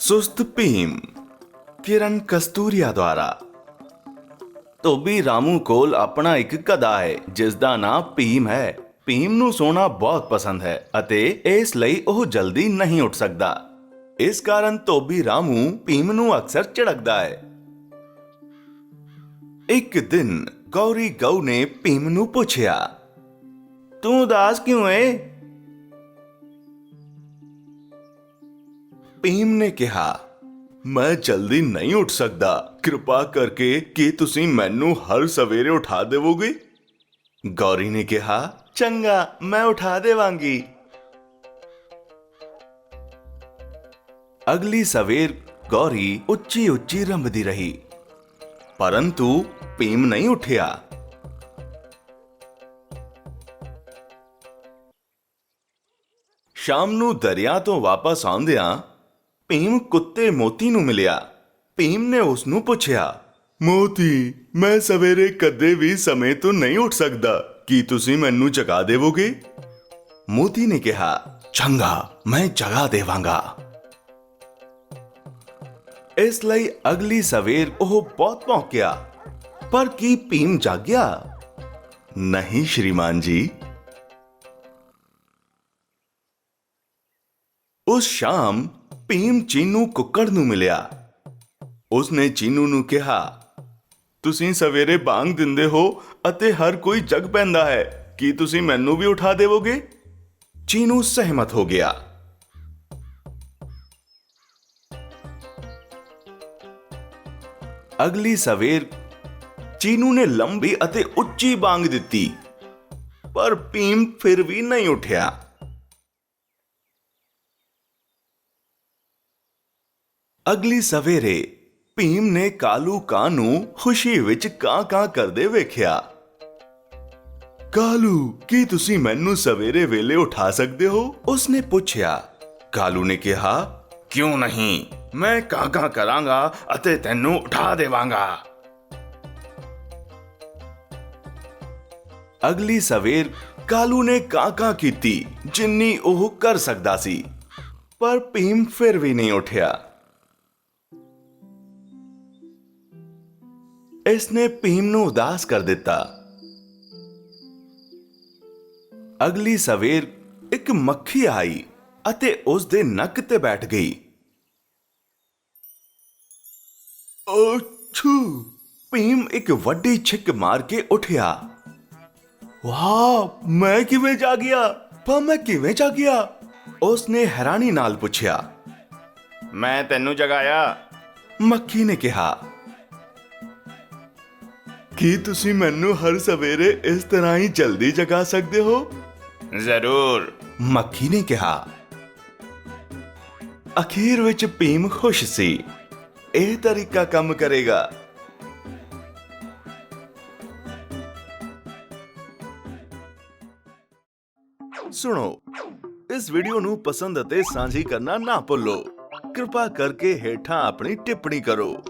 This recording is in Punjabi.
ਸੁਸਤ ਭੀਮ ਕਿਰਨ ਕਸਤੂਰੀਆ ਦੁਆਰਾ। ਧੋਬੀ ਰਾਮੂ ਕੋਲ ਆਪਣਾ ਇੱਕ ਗਧਾ ਹੈ ਜਿਸ ਦਾ ਨਾਂ ਭੀਮ ਹੈ। ਭੀਮ ਨੂੰ ਸੌਣਾ ਬਹੁਤ ਪਸੰਦ ਹੈ ਅਤੇ ਇਸ ਲਈ ਉਹ ਜਲਦੀ ਨਹੀਂ ਉੱਠ ਸਕਦਾ। ਇਸ ਕਾਰਨ ਧੋਬੀ ਰਾਮੂ ਭੀਮ ਨੂੰ ਅਕਸਰ ਝਿੜਕਦਾ ਹੈ। ਇੱਕ ਦਿਨ ਗੌਰੀ ਗਊ ਨੇ ਭੀਮ ਨੂੰ ਪੁੱਛਿਆ, ਤੂੰ ਉਦਾਸ ਕਿਉਂ ਹੈ? ਭੀਮ ਨੇ ਕਿਹਾ, ਮੈਂ ਜਲਦੀ ਨਹੀਂ ਉੱਠ ਸਕਦਾ। ਕਿਰਪਾ ਕਰਕੇ ਕੀ ਤੁਸੀਂ ਮੈਨੂੰ ਹਰ ਸਵੇਰੇ ਉਠਾ ਦੇਵੋਗੇ? ਗੌਰੀ ਨੇ ਕਿਹਾ, ਚੰਗਾ, ਮੈਂ ਉਠਾ ਦੇਵਾਂਗੀ। ਅਗਲੀ ਸਵੇਰ ਗੌਰੀ ਉੱਚੀ ਉੱਚੀ ਰੰਭਦੀ ਰਹੀ, ਪਰੰਤੂ ਭੀਮ ਨਹੀਂ ਉੱਠਿਆ। ਸ਼ਾਮ ਨੂੰ ਦਰਿਆ ਤੋਂ ਵਾਪਸ ਆਉਂਦਿਆਂ ਭੀਮ ਕੁੱਤੇ ਮੋਤੀ ਨੂੰ ਮਿਲਿਆ। ਭੀਮ ਨੇ ਉਸ ਨੂੰ ਪੁੱਛਿਆ, ਮੋਤੀ, ਮੈਂ ਸਵੇਰੇ ਕਦੇ ਵੀ ਸਮੇਂ ਤੋਂ ਨਹੀਂ ਉੱਠ ਸਕਦਾ। ਕੀ ਤੁਸੀਂ ਮੈਨੂੰ ਜਗਾ ਦੇਵੋਗੇ? ਮੋਤੀ ਨੇ ਕਿਹਾ, ਚੰਗਾ, ਮੈਂ ਜਗਾ ਦੇਵਾਂਗਾ। ਇਸ ਲਈ ਅਗਲੀ ਸਵੇਰ ਉਹ ਬਹੁਤ ਭੌਂਕਿਆ, ਪਰ ਕੀ ਭੀਮ ਜਾਗਿਆ? ਨਹੀਂ ਸ਼੍ਰੀਮਾਨ ਜੀ। ਉਸ ਸ਼ਾਮ ਭੀਮ ਚੀਨੂ ਕੁੱਕੜ ਨੂੰ ਮਿਲਿਆ। ਉਸਨੇ ਚੀਨੂ ਨੂੰ ਕਿਹਾ, ਤੁਸੀਂ ਸਵੇਰੇ ਬਾਂਗ ਦਿੰਦੇ ਹੋ ਅਤੇ ਹਰ ਕੋਈ ਜਗ ਪੈਂਦਾ ਹੈ। ਕੀ ਤੁਸੀਂ ਮੈਨੂੰ ਵੀ ਉਠਾ ਦੇਵੋਗੇ? ਚੀਨੂ ਸਹਿਮਤ ਹੋ ਗਿਆ। ਅਗਲੀ ਸਵੇਰ ਚੀਨੂ ਨੇ ਲੰਬੀ ਅਤੇ ਉੱਚੀ ਬਾਂਗ ਦਿੱਤੀ, ਪਰ ਭੀਮ ਫਿਰ ਵੀ ਨਹੀਂ ਉੱਠਿਆ। ਅਗਲੀ ਸਵੇਰੇ ਭੀਮ ਨੇ ਕਾਲੂ ਕਾਂ ਨੂੰ ਖੁਸ਼ੀ ਵਿੱਚ ਕਾਂ ਕਰਦੇ ਵੇਖਿਆ। ਕਾਲੂ, ਕੀ ਤੁਸੀਂ ਮੈਨੂੰ ਸਵੇਰੇ ਵੇਲੇ ਉਠਾ ਸਕਦੇ ਹੋ? ਉਸਨੇ ਪੁੱਛਿਆ। ਕਾਲੂ ਨੇ ਕਿਹਾ, ਕਿਉਂ ਨਹੀਂ, ਮੈਂ ਕਾਂ ਕਰਾਂਗਾ ਅਤੇ ਤੈਨੂੰ ਉਠਾ ਦੇਵਾਂਗਾ। ਅਗਲੀ ਸਵੇਰ ਕਾਲੂ ਨੇ ਕਾਂ ਕੀਤੀ ਜਿੰਨੀ ਉਹ ਕਰ ਸਕਦਾ ਸੀ, ਪਰ ਭੀਮ ਫਿਰ ਵੀ ਨਹੀਂ ਉੱਠਿਆ। ਇਸਨੇ ਭੀਮ ਨੂੰ ਉਦਾਸ ਕਰ ਦਿੱਤਾ। ਅਗਲੀ ਸਵੇਰ ਇੱਕ ਮੱਖੀ ਆਈ ਅਤੇ ਉਸ ਦੇ ਨੱਕ ਤੇ ਬੈਠ ਗਈ। ਅੱਛੂ! ਭੀਮ ਇੱਕ ਵੱਡੀ ਛਿੱਕ ਮਾਰ ਕੇ ਉੱਠਿਆ। ਵਾਹ, ਮੈਂ ਕਿਵੇਂ ਜਾਗਿਆ? ਉਸਨੇ ਹੈਰਾਨੀ ਨਾਲ ਪੁੱਛਿਆ। ਮੈਂ ਤੈਨੂੰ ਜਗਾਇਆ, ਮੱਖੀ ਨੇ ਕਿਹਾ। ਕੀ ਤੁਸੀਂ ਮੈਨੂੰ ਹਰ ਸਵੇਰੇ ਇਸ ਤਰ੍ਹਾਂ ਹੀ ਜਲਦੀ ਜਗਾ ਸਕਦੇ ਹੋ? ਜ਼ਰੂਰ, ਮੱਖੀ ਨੇ ਕਿਹਾ। ਅਖੀਰ ਵਿੱਚ ਭੀਮ ਖੁਸ਼ ਸੀ। ਇਹ ਤਰੀਕਾ ਕੰਮ ਕਰੇਗਾ। ਸੁਣੋ, ਇਸ ਵੀਡੀਓ ਨੂੰ ਪਸੰਦ ਅਤੇ ਸਾਂਝੀ ਕਰਨਾ ਨਾ ਭੁੱਲੋ। ਕਿਰਪਾ ਕਰਕੇ ਹੇਠਾਂ ਆਪਣੀ ਟਿੱਪਣੀ ਕਰੋ।